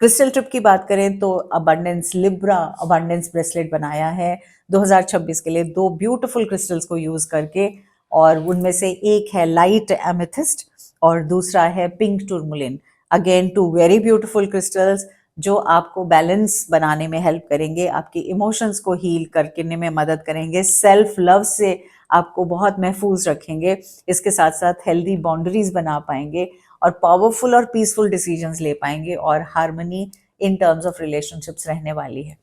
Crystal trip की बात करें तो अबंडेंस लिब्रा अबंडेंस ब्रेसलेट बनाया है 2026 के लिए 2 ब्यूटीफुल क्रिस्टल्स को यूज करके, और उनमें से एक है लाइट एमेथिस्ट और दूसरा है pink tourmaline. Again 2 very beautiful crystals जो आपको बैलेंस बनाने में हेल्प करेंगे, आपके इमोशंस को हील करने में मदद करेंगे, सेल्फ लव से आपको बहुत महफूज रखेंगे, इसके साथ साथ हेल्दी बाउंड्रीज बना पाएंगे और पावरफुल और पीसफुल डिसीजंस ले पाएंगे, और harmony in terms of relationships रहने वाली है।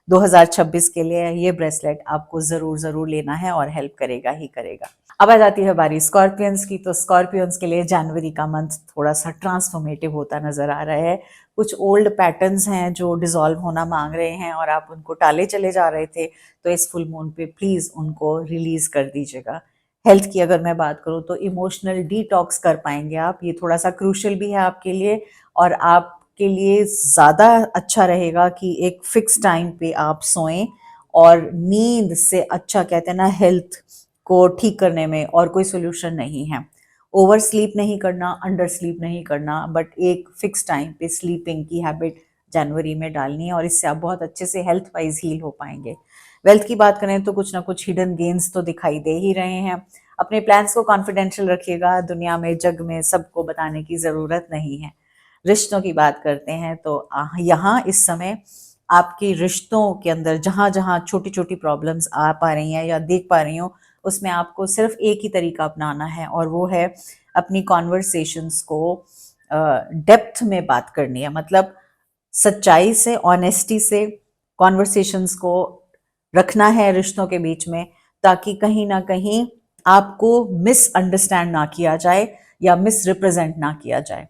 2026 के लिए ये ब्रेसलेट आपको ज़रूर ज़रूर लेना है और हेल्प करेगा ही करेगा। अब आ जाती है बारी स्कॉर्पियंस की, तो स्कॉर्पियंस के लिए जनवरी का मंथ थोड़ा सा ट्रांसफॉर्मेटिव होता नज़र आ रहा है। कुछ ओल्ड पैटर्न्स हैं जो डिसॉल्व होना मांग रहे हैं और आप उनको टाले चले जा रहे थे, तो इस फुल मून पे प्लीज़ उनको रिलीज़ कर दीजिएगा। हेल्थ की अगर मैं बात करूँ तो इमोशनल डिटॉक्स कर पाएंगे आप, ये थोड़ा सा क्रूशल भी है आपके लिए, और आपके लिए ज़्यादा अच्छा रहेगा कि एक फिक्स टाइम पे आप सोएं, और नींद से अच्छा कहते हैं ना हेल्थ को ठीक करने में और कोई सोल्यूशन नहीं है। ओवर स्लीप नहीं करना, अंडर स्लीप नहीं करना, बट एक फिक्स टाइम पे स्लीपिंग की हैबिट जनवरी में डालनी है, और इससे आप बहुत अच्छे से हेल्थ वाइज हील हो पाएंगे। वेल्थ की बात करें तो कुछ ना कुछ हिडन गेन्स तो दिखाई दे ही रहे हैं। अपने प्लान्स को कॉन्फिडेंशियल रखिएगा, दुनिया में जग में सबको बताने की ज़रूरत नहीं है। रिश्तों की बात करते हैं तो यहाँ इस समय आपके रिश्तों के अंदर जहाँ जहाँ छोटी छोटी प्रॉब्लम्स आ पा रही हैं या देख पा रही हूँ, उसमें आपको सिर्फ एक ही तरीका अपनाना है, और वो है अपनी कॉन्वर्सेशंस को डेप्थ में बात करनी है। मतलब सच्चाई से, ऑनेस्टी से कॉन्वर्सेशंस को रखना है रिश्तों के बीच में, ताकि कहीं ना कहीं आपको मिसअंडरस्टैंड ना किया जाए या मिस रिप्रेजेंट ना किया जाए।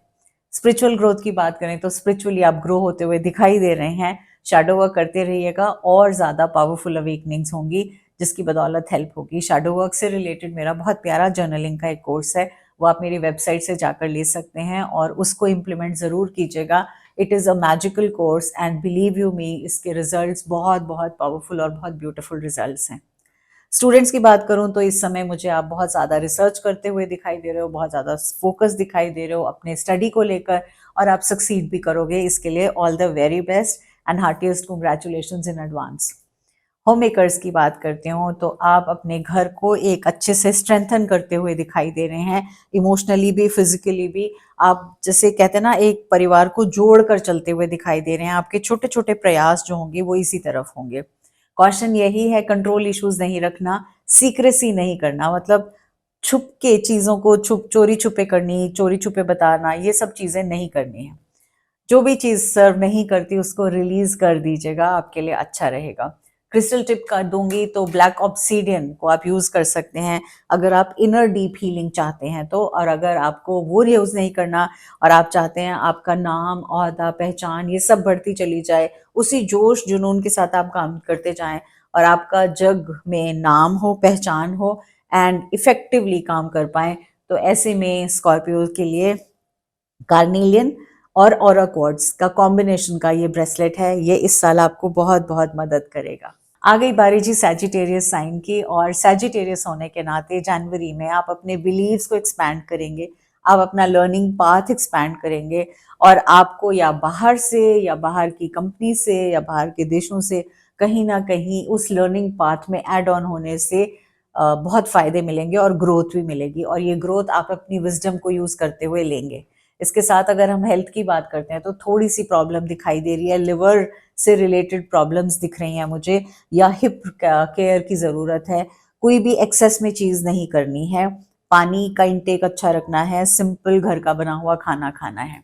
स्पिरिचुअल ग्रोथ की बात करें तो स्पिरिचुअली आप ग्रो होते हुए दिखाई दे रहे हैं। शैडो वर्क करते रहिएगा और ज़्यादा पावरफुल अवेकनिंग्स होंगी, जिसकी बदौलत हेल्प होगी। शैडो वर्क से रिलेटेड मेरा बहुत प्यारा जर्नलिंग का एक कोर्स है, वो आप मेरी वेबसाइट से जाकर ले सकते हैं और उसको इम्प्लीमेंट ज़रूर कीजिएगा। It is a magical course and believe you me, इसके रिजल्ट्स बहुत बहुत पावरफुल और बहुत ब्यूटीफुल रिजल्ट्स हैं। स्टूडेंट्स की बात करूं तो इस समय मुझे आप बहुत ज़्यादा रिसर्च करते हुए दिखाई दे रहे हो, बहुत ज़्यादा फोकस दिखाई दे रहे हो अपने स्टडी को लेकर, और आप सक्सीड भी करोगे। इसके लिए all the very best and heartiest congratulations in advance. Home makers की बात करते हो तो आप अपने घर को एक अच्छे से स्ट्रेंथन करते हुए दिखाई दे रहे हैं, इमोशनली भी फिजिकली भी। आप जैसे कहते हैं ना, एक परिवार को जोड़ कर चलते हुए दिखाई दे रहे हैं। आपके छोटे छोटे प्रयास जो होंगे वो इसी तरफ होंगे। कॉशन यही है, कंट्रोल इश्यूज नहीं रखना, सीक्रेसी नहीं करना, मतलब छुप के चीज़ों को चोरी छुपे करनी, चोरी छुपे बताना, ये सब चीज़ें नहीं करनी है। जो भी चीज़ सर्व नहीं करती उसको रिलीज कर दीजिएगा, आपके लिए अच्छा रहेगा। क्रिस्टल टिप कर दूंगी तो ब्लैक ऑब्सीडियन को आप यूज़ कर सकते हैं अगर आप इनर डीप हीलिंग चाहते हैं तो, और अगर आपको वो यूज़ नहीं करना और आप चाहते हैं आपका नाम, ओहदा, पहचान ये सब बढ़ती चली जाए, उसी जोश जुनून के साथ आप काम करते जाएं और आपका जग में नाम हो, पहचान हो एंड इफेक्टिवली काम कर पाएं, तो ऐसे में स्कॉर्पियो के लिए कार्नेलियन और ऑरा क्वार्ट्ज का कॉम्बिनेशन का ये ब्रेसलेट है, ये इस साल आपको बहुत बहुत मदद करेगा। आ गई बारी जी सैजिटेरियस साइन की, और सैजिटेरियस होने के नाते जनवरी में आप अपने बिलीव्स को एक्सपैंड करेंगे, आप अपना लर्निंग पाथ एक्सपैंड करेंगे, और आपको या बाहर से या बाहर की कंपनी से या बाहर के देशों से कहीं ना कहीं उस लर्निंग पाथ में ऐड ऑन होने से बहुत फ़ायदे मिलेंगे और ग्रोथ भी मिलेगी, और ये ग्रोथ आप अपनी विजडम को यूज़ करते हुए लेंगे। इसके साथ अगर हम हेल्थ की बात करते हैं तो थोड़ी सी प्रॉब्लम दिखाई दे रही है, लिवर से रिलेटेड प्रॉब्लम्स दिख रही हैं मुझे, या हिप केयर की ज़रूरत है। कोई भी एक्सेस में चीज़ नहीं करनी है, पानी का इंटेक अच्छा रखना है, सिंपल घर का बना हुआ खाना खाना है।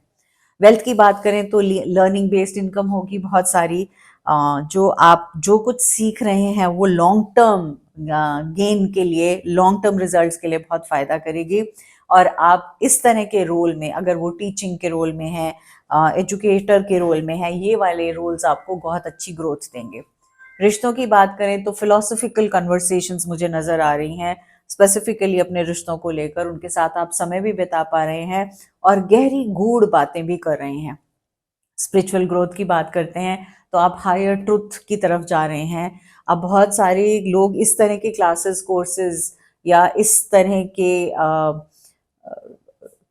वेल्थ की बात करें तो लर्निंग बेस्ड इनकम होगी बहुत सारी, जो आप जो कुछ सीख रहे हैं वो लॉन्ग टर्म गेन के लिए, लॉन्ग टर्म रिजल्ट्स के लिए बहुत फ़ायदा करेगी, और आप इस तरह के रोल में, अगर वो टीचिंग के रोल में है, एजुकेटर के रोल में है, ये वाले रोल्स आपको बहुत अच्छी ग्रोथ देंगे। रिश्तों की बात करें तो फिलोसफिकल कन्वर्सेशंस मुझे नज़र आ रही हैं, स्पेसिफिकली अपने रिश्तों को लेकर, उनके साथ आप समय भी बिता पा रहे हैं और गहरी गूढ़ बातें भी कर रहे हैं। स्पिरिचुअल ग्रोथ की बात करते हैं तो आप हायर ट्रुथ की तरफ जा रहे हैं। अब बहुत सारे लोग इस तरह के क्लासेस, कोर्सेज या इस तरह के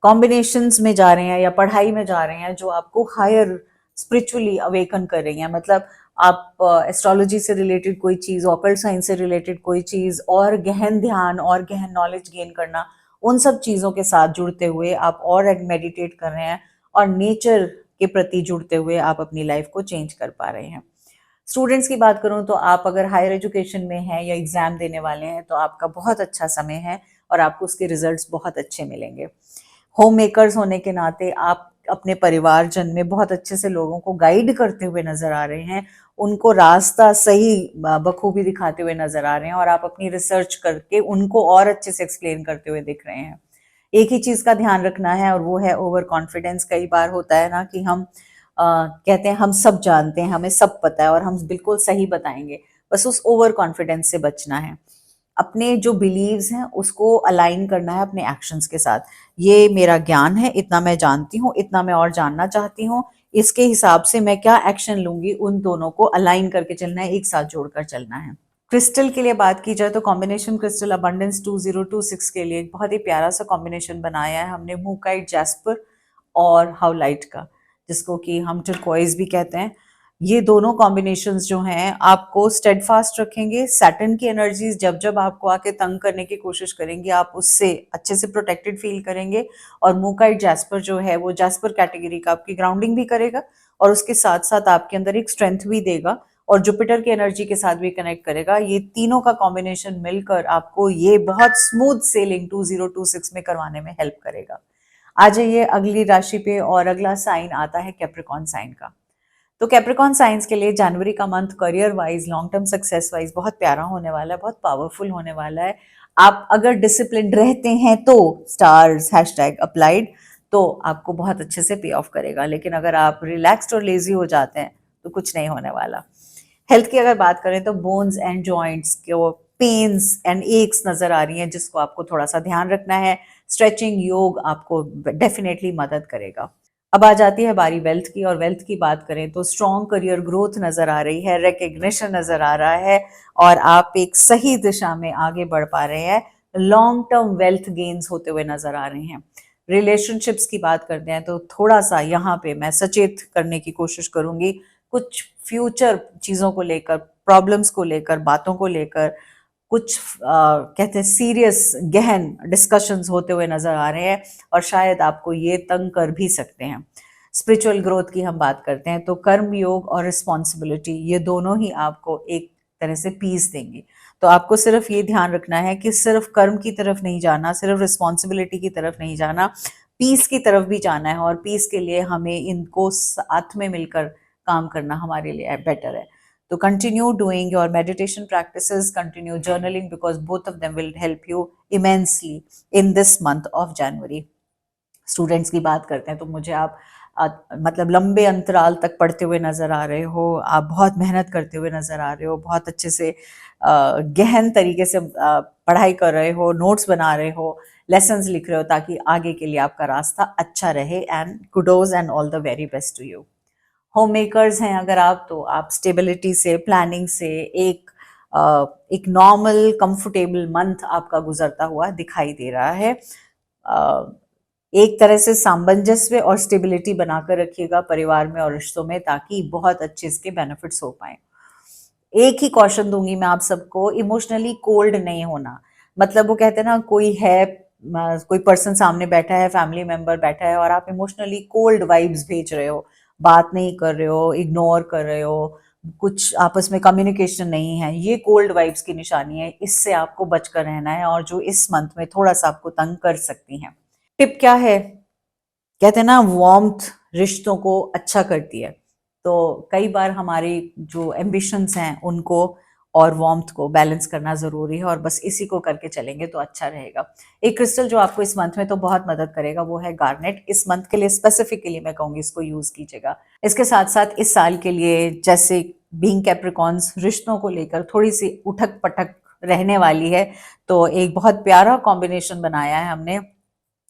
कॉम्बिनेशंस में जा रहे हैं या पढ़ाई में जा रहे हैं जो आपको हायर स्पिरिचुअली अवेकन कर रही हैं। मतलब आप एस्ट्रोलॉजी से रिलेटेड कोई चीज़, ऑकल्ट साइंस से रिलेटेड कोई चीज़, और गहन ध्यान और गहन नॉलेज गेन करना, उन सब चीज़ों के साथ जुड़ते हुए आप और मेडिटेट कर रहे हैं और नेचर के प्रति जुड़ते हुए आप अपनी लाइफ को चेंज कर पा रहे हैं। स्टूडेंट्स की बात करूं तो आप अगर हायर एजुकेशन में हैं या एग्ज़ाम देने वाले हैं तो आपका बहुत अच्छा समय है और आपको उसके रिजल्ट्स बहुत अच्छे मिलेंगे। होम मेकर्स होने के नाते आप अपने परिवारजन में बहुत अच्छे से लोगों को गाइड करते हुए नजर आ रहे हैं, उनको रास्ता सही बखूबी दिखाते हुए नजर आ रहे हैं, और आप अपनी रिसर्च करके उनको और अच्छे से एक्सप्लेन करते हुए दिख रहे हैं। एक ही चीज का ध्यान रखना है, और वो है ओवर कॉन्फिडेंस। कई बार होता है ना कि हम कहते हैं हम सब जानते हैं, हमें सब पता है और हम बिल्कुल सही बताएंगे, बस उस ओवर कॉन्फिडेंस से बचना है। अपने जो बिलीव्स हैं उसको अलाइन करना है अपने एक्शंस के साथ। ये मेरा ज्ञान है, इतना मैं जानती हूँ, इतना मैं और जानना चाहती हूँ, इसके हिसाब से मैं क्या एक्शन लूंगी, उन दोनों को अलाइन करके चलना है, एक साथ जोड़कर चलना है। क्रिस्टल के लिए बात की जाए तो कॉम्बिनेशन क्रिस्टल अबंडेंस 2026 के लिए एक बहुत ही प्यारा सा कॉम्बिनेशन बनाया है हमने, मूकाइट जैस्पर और हाउलाइट का, जिसको कि हम टर्कोइज भी कहते हैं। ये दोनों कॉम्बिनेशंस जो हैं आपको स्टेडफास्ट रखेंगे। सैटर्न की एनर्जीज जब जब आपको आके तंग करने की कोशिश करेंगी, आप उससे अच्छे से प्रोटेक्टेड फील करेंगे। और मूकाइट जैस्पर जो है वो जैस्पर कैटेगरी का आपकी ग्राउंडिंग भी करेगा, और उसके साथ साथ आपके अंदर एक स्ट्रेंथ भी देगा, और जुपिटर की एनर्जी के साथ भी कनेक्ट करेगा। ये तीनों का कॉम्बिनेशन मिलकर आपको ये बहुत स्मूथ सेलिंग 2026 में करवाने में हेल्प करेगा। आ जाइए अगली राशि पे, और अगला साइन आता है कैप्रिकॉर्न साइन का। तो कैप्रिकॉर्न साइंस के लिए जनवरी का month career wise, long term success wise बहुत प्यारा होने वाला है, बहुत पावरफुल होने वाला है। आप अगर डिसिप्लिन रहते हैं तो स्टार्स हैशटैग अप्लाइड, तो आपको बहुत अच्छे से पे ऑफ करेगा। लेकिन अगर आप रिलैक्स्ड और लेजी हो जाते हैं तो कुछ नहीं होने वाला। हेल्थ की अगर बात करें तो बोन्स एंड जॉइंट्स को पेन्स एंड एक्स नजर आ रही हैं, जिसको आपको थोड़ा सा ध्यान रखना है। स्ट्रेचिंग, योग आपको डेफिनेटली मदद करेगा। अब आ जाती है बारी वेल्थ की, और वेल्थ की बात करें तो स्ट्रॉन्ग करियर ग्रोथ नजर आ रही है, रिकग्निशन नजर आ रहा है, और आप एक सही दिशा में आगे बढ़ पा रहे हैं। लॉन्ग टर्म वेल्थ गेन्स होते हुए नजर आ रहे हैं। रिलेशनशिप्स की बात करते हैं तो थोड़ा सा यहाँ पे मैं सचेत करने की कोशिश करूंगी। कुछ फ्यूचर चीजों को लेकर, प्रॉब्लम्स को लेकर, बातों को लेकर कुछ कहते हैं सीरियस गहन डिस्कशंस होते हुए नजर आ रहे हैं, और शायद आपको ये तंग कर भी सकते हैं। स्पिरिचुअल ग्रोथ की हम बात करते हैं तो कर्म योग और रिस्पॉन्सिबिलिटी, ये दोनों ही आपको एक तरह से पीस देंगे। तो आपको सिर्फ ये ध्यान रखना है कि सिर्फ कर्म की तरफ नहीं जाना, सिर्फ रिस्पॉन्सिबिलिटी की तरफ नहीं जाना, पीस की तरफ भी जाना है। और पीस के लिए हमें इनको साथ में मिलकर काम करना हमारे लिए बेटर है। तो continue doing your meditation practices, continue journaling, because both of them will help you immensely in this month of January. Students की बात करते हैं तो मुझे आप मतलब लंबे अंतराल तक पढ़ते हुए नजर आ रहे हो, आप बहुत मेहनत करते हुए नजर आ रहे हो, बहुत अच्छे से गहन तरीके से पढ़ाई कर रहे हो, नोट्स बना रहे हो, लेसन्स लिख रहे हो, ताकि आगे के लिए आपका रास्ता अच्छा रहे। And kudos and all the very best to you. Home makers हैं अगर आप, तो आप स्टेबिलिटी से, प्लानिंग से एक नॉर्मल कंफर्टेबल मंथ आपका गुजरता हुआ दिखाई दे रहा है। एक तरह से सामंजस्य और स्टेबिलिटी बनाकर रखिएगा परिवार में और रिश्तों में, ताकि बहुत अच्छे इसके बेनिफिट्स हो पाए। एक ही कॉशन दूंगी मैं आप सबको, इमोशनली कोल्ड नहीं होना। मतलब वो कहते हैं ना, कोई पर्सन सामने बैठा है, फैमिली मेंबर बैठा है, और आप इमोशनली कोल्ड वाइब्स भेज रहे हो, बात नहीं कर रहे हो, इग्नोर कर रहे हो, कुछ आपस में कम्युनिकेशन नहीं है, ये कोल्ड वाइब्स की निशानी है। इससे आपको बचकर रहना है, और जो इस मंथ में थोड़ा सा आपको तंग कर सकती हैं। टिप क्या है? कहते हैं ना, वार्मथ रिश्तों को अच्छा करती है। तो कई बार हमारी जो एम्बिशंस हैं उनको और वार्मथ को बैलेंस करना जरूरी है, और बस इसी को करके चलेंगे तो अच्छा रहेगा। एक क्रिस्टल जो आपको इस मंथ में तो बहुत मदद करेगा वो है गार्नेट। इस मंथ के लिए स्पेसिफिकली मैं कहूंगी इसको यूज कीजिएगा। इसके साथ साथ इस साल के लिए, जैसे बीइंग कैप्रिकॉर्न्स रिश्तों को लेकर थोड़ी सी उठक पटक रहने वाली है, तो एक बहुत प्यारा कॉम्बिनेशन बनाया है हमने,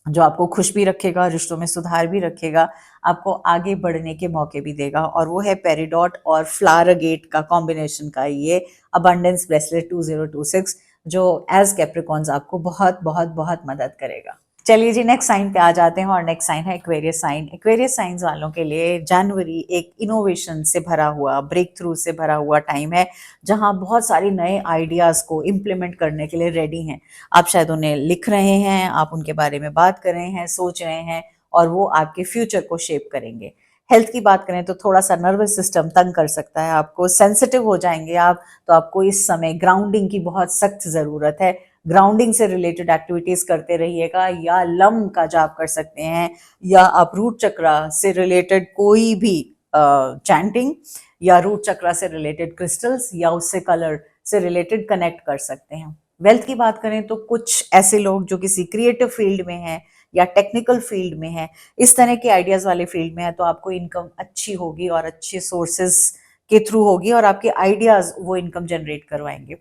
जो आपको खुश भी रखेगा, रिश्तों में सुधार भी रखेगा, आपको आगे बढ़ने के मौके भी देगा। और वो है पेरिडॉट और फ्लावरगेट का कॉम्बिनेशन का ये अबंडेंस ब्रेसलेट 2026, जो एज कैप्रिकॉर्न्स आपको बहुत बहुत बहुत मदद करेगा। चलिए जी, नेक्स्ट साइन पे आ जाते हैं, और नेक्स्ट साइन है एक्वेरियस साइन। एक्वेरियस साइंस वालों के लिए जनवरी एक इनोवेशन से भरा हुआ, ब्रेक थ्रू से भरा हुआ टाइम है, जहां बहुत सारे नए आइडियाज को इम्प्लीमेंट करने के लिए रेडी हैं। आप शायद उन्हें लिख रहे हैं, आप उनके बारे में बात कर रहे हैं, सोच रहे हैं, और वो आपके फ्यूचर को शेप करेंगे। हेल्थ की बात करें तो थोड़ा सा नर्वस सिस्टम तंग कर सकता है आपको, सेंसिटिव हो जाएंगे आप, तो आपको इस समय ग्राउंडिंग की बहुत सख्त ज़रूरत है। ग्राउंडिंग से रिलेटेड एक्टिविटीज करते रहिएगा, या लम का जाप कर सकते हैं, या आप रूट चक्रा से रिलेटेड कोई भी चैंटिंग या रूट चक्रा से रिलेटेड क्रिस्टल्स या उससे कलर से रिलेटेड कनेक्ट कर सकते हैं। वेल्थ की बात करें तो कुछ ऐसे लोग जो किसी क्रिएटिव फील्ड में हैं या टेक्निकल फील्ड में है, इस तरह के आइडियाज वाले फील्ड में है, तो आपको इनकम अच्छी होगी और अच्छे सोर्सेस के थ्रू होगी और आपके आइडियाज वो इनकम जनरेट करवाएंगे।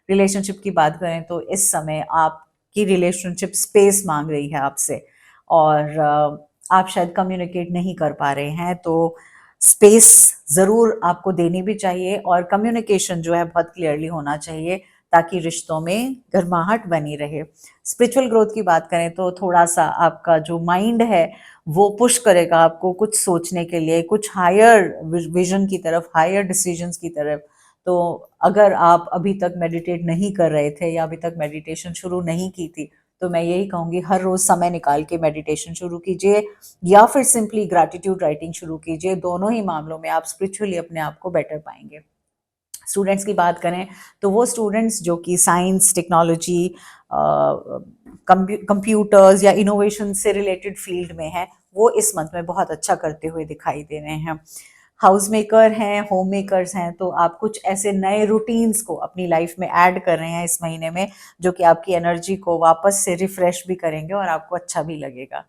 रिलेशनशिप की बात करें तो इस समय आपकी रिलेशनशिप स्पेस मांग रही है आपसे, और आप शायद कम्युनिकेट नहीं कर पा रहे हैं, तो स्पेस ज़रूर आपको देनी भी चाहिए, और कम्युनिकेशन जो है बहुत क्लियरली होना चाहिए ताकि रिश्तों में गर्माहट बनी रहे। स्पिरिचुअल ग्रोथ की बात करें तो थोड़ा सा आपका जो माइंड है वो पुश करेगा आपको कुछ सोचने के लिए, कुछ हायर विजन की तरफ, हायर डिसीजंस की तरफ। तो अगर आप अभी तक मेडिटेट नहीं कर रहे थे या अभी तक मेडिटेशन शुरू नहीं की थी, तो मैं यही कहूँगी हर रोज़ समय निकाल के मेडिटेशन शुरू कीजिए, या फिर सिंपली ग्रैटिट्यूड राइटिंग शुरू कीजिए। दोनों ही मामलों में आप स्पिरिचुअली अपने आप को बेटर पाएंगे। स्टूडेंट्स की बात करें तो वो स्टूडेंट्स जो कि साइंस, टेक्नोलॉजी, कंप्यूटर्स या इनोवेशन से रिलेटेड फील्ड में है, वो इस मंथ में बहुत अच्छा करते हुए दिखाई दे रहे हैं। हाउस मेकर हैं, होम मेकर्स हैं, तो आप कुछ ऐसे नए रूटीन्स को अपनी लाइफ में ऐड कर रहे हैं इस महीने में, जो कि आपकी एनर्जी को वापस से रिफ्रेश भी करेंगे और आपको अच्छा भी लगेगा।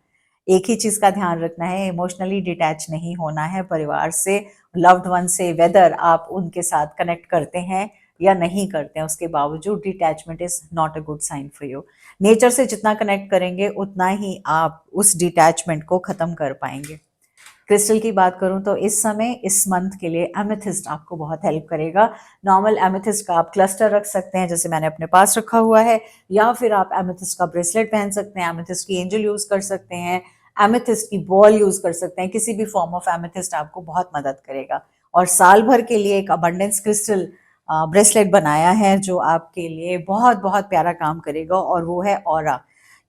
एक ही चीज़ का ध्यान रखना है, इमोशनली डिटैच नहीं होना है परिवार से, लव्ड वन से, वेदर आप उनके साथ कनेक्ट करते हैं या नहीं करते हैं, उसके बावजूद detachment is not a good sign for you. Nature से जितना कनेक्ट करेंगे उतना ही आप उस डिटैचमेंट को ख़त्म कर पाएंगे। क्रिस्टल की बात करूं तो इस समय, इस मंथ के लिए एमेथिस्ट आपको बहुत हेल्प करेगा। नॉर्मल एमेथिस्ट का आप क्लस्टर रख सकते हैं, जैसे मैंने अपने पास रखा हुआ है, या फिर आप एमेथिस्ट का ब्रेसलेट पहन सकते हैं, एमेथिस्ट की एंजल यूज़ कर सकते हैं, एमेथिस्ट की बॉल यूज़ कर सकते हैं। किसी भी फॉर्म ऑफ एमेथिस्ट आपको बहुत मदद करेगा। और साल भर के लिए एक अबंडेंस क्रिस्टल ब्रेसलेट बनाया है जो आपके लिए बहुत बहुत प्यारा काम करेगा, और वो है ऑरा,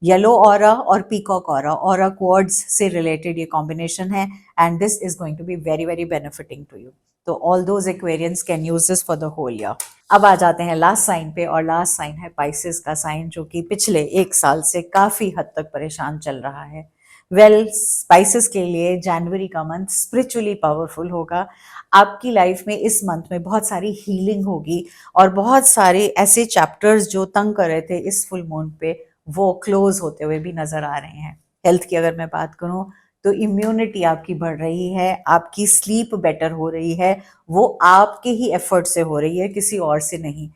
येलो ऑरा और पीकॉक ऑरा। ऑरा क्वार्ट्ज से रिलेटेड ये कॉम्बिनेशन है, and this is going to be very very benefiting to you. तो all those Aquarians can use this for the whole year. अब आ जाते हैं लास्ट साइन पे, और लास्ट साइन है पाइसेस का साइन, जो कि पिछले एक साल से काफी हद तक परेशान चल रहा है। वेल, स्पाइसेस के लिए जनवरी का मंथ स्पिरिचुअली पावरफुल होगा। आपकी लाइफ में इस मंथ में बहुत सारी हीलिंग होगी, और बहुत सारे ऐसे चैप्टर्स जो तंग कर रहे थे इस फुल मून पे, वो क्लोज होते हुए भी नजर आ रहे हैं। हेल्थ की अगर मैं बात करूं तो इम्यूनिटी आपकी बढ़ रही है, आपकी स्लीप बेटर हो रही है, वो आपके ही एफर्ट से हो रही है, किसी और से नहीं।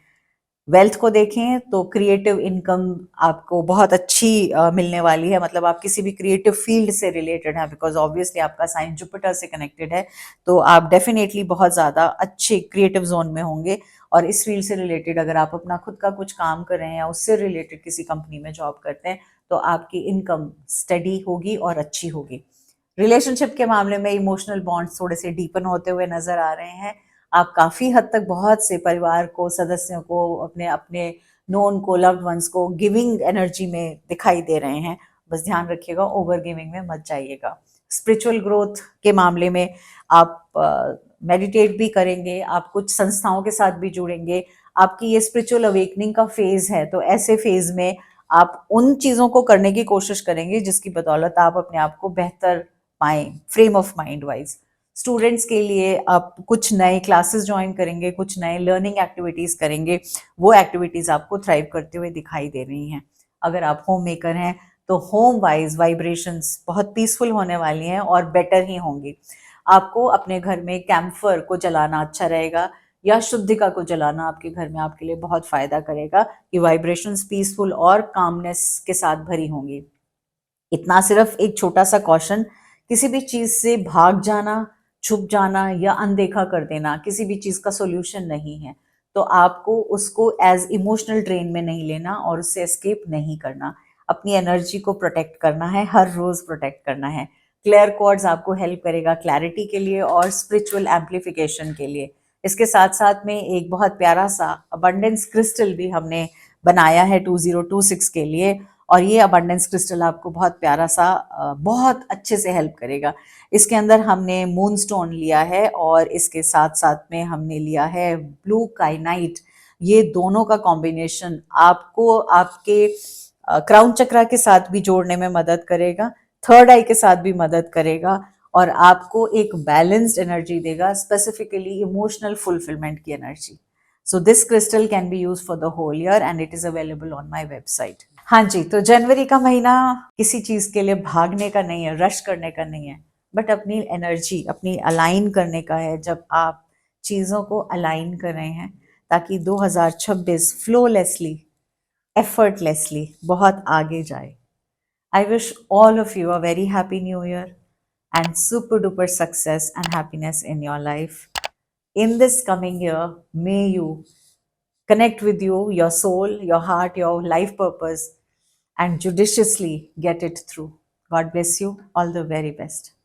वेल्थ को देखें तो क्रिएटिव इनकम आपको बहुत अच्छी मिलने वाली है, मतलब आप किसी भी क्रिएटिव फील्ड से रिलेटेड है, बिकॉज ऑब्वियसली आपका साइन जुपिटर से कनेक्टेड है, तो आप डेफिनेटली बहुत ज़्यादा अच्छे क्रिएटिव जोन में होंगे। और इस फील्ड से रिलेटेड अगर आप अपना खुद का कुछ काम कर रहे हैं या उससे रिलेटेड किसी कंपनी में जॉब करते हैं, तो आपकी इनकम स्टडी होगी और अच्छी होगी। रिलेशनशिप के मामले में इमोशनल बॉन्ड्स थोड़े से डीपन होते हुए नजर आ रहे हैं। आप काफ़ी हद तक बहुत से परिवार को, सदस्यों को, अपने अपने नोन को, लव्ड वंस को गिविंग एनर्जी में दिखाई दे रहे हैं। बस ध्यान रखिएगा, ओवर गिविंग में मत जाइएगा। स्पिरिचुअल ग्रोथ के मामले में आप मेडिटेट भी करेंगे, आप कुछ संस्थाओं के साथ भी जुड़ेंगे। आपकी ये स्पिरिचुअल अवेकनिंग का फेज है, तो ऐसे फेज में आप उन चीज़ों को करने की कोशिश करेंगे जिसकी बदौलत आप अपने आप को बेहतर पाएं, frame of mind wise. Students के लिए आप कुछ नए क्लासेस ज्वाइन करेंगे, कुछ नए लर्निंग एक्टिविटीज़ करेंगे, वो एक्टिविटीज़ आपको थ्राइव करते हुए दिखाई दे रही हैं। अगर आप होम मेकर हैं तो होम वाइज वाइब्रेशंस बहुत पीसफुल होने वाली हैं और बेटर ही होंगी। आपको अपने घर में कैम्फर को जलाना अच्छा रहेगा, या शुद्धिका को जलाना आपके घर में आपके लिए बहुत फ़ायदा करेगा कि वाइब्रेशंस पीसफुल और कामनेस के साथ भरी होंगी। इतना सिर्फ एक छोटा सा कॉशन, किसी भी चीज़ से भाग जाना, छुप जाना या अनदेखा कर देना किसी भी चीज़ का सॉल्यूशन नहीं है। तो आपको उसको एज इमोशनल ड्रेन में नहीं लेना और उससे एस्केप नहीं करना। अपनी एनर्जी को प्रोटेक्ट करना है, हर रोज़ प्रोटेक्ट करना है। क्लेयर क्वार्ट्ज आपको हेल्प करेगा क्लैरिटी के लिए और स्पिरिचुअल एम्प्लीफिकेशन के लिए। इसके साथ साथ में एक बहुत प्यारा सा अबंडेंस क्रिस्टल भी हमने बनाया है 2026 के लिए, और ये अबंडेंस क्रिस्टल आपको बहुत प्यारा सा बहुत अच्छे से हेल्प करेगा। इसके अंदर हमने मून स्टोन लिया है, और इसके साथ साथ में हमने लिया है ब्लू काइनाइट, ये दोनों का कॉम्बिनेशन आपको आपके क्राउन चक्रा के साथ भी जोड़ने में मदद करेगा, थर्ड आई के साथ भी मदद करेगा और आपको एक बैलेंस्ड एनर्जी देगा, स्पेसिफिकली इमोशनल फुलफिलमेंट की energy. So this crystal can be use for the whole year and it is available on my website. हाँ जी, तो जनवरी का महीना किसी चीज के लिए भागने का नहीं है, रश करने का नहीं है, बट अपनी एनर्जी अपनी अलाइन करने का है. जब आप चीजों को अलाइन कर रहे हैं ताकि 2026 फ्लोलेसली, एफर्टलेसली बहुत आगे जाए. I wish all of you a very happy new year and super duper success and happiness in your life. In this coming year, may you connect with you, your soul, your heart, your life purpose, and judiciously get it through. God bless you. All the very best.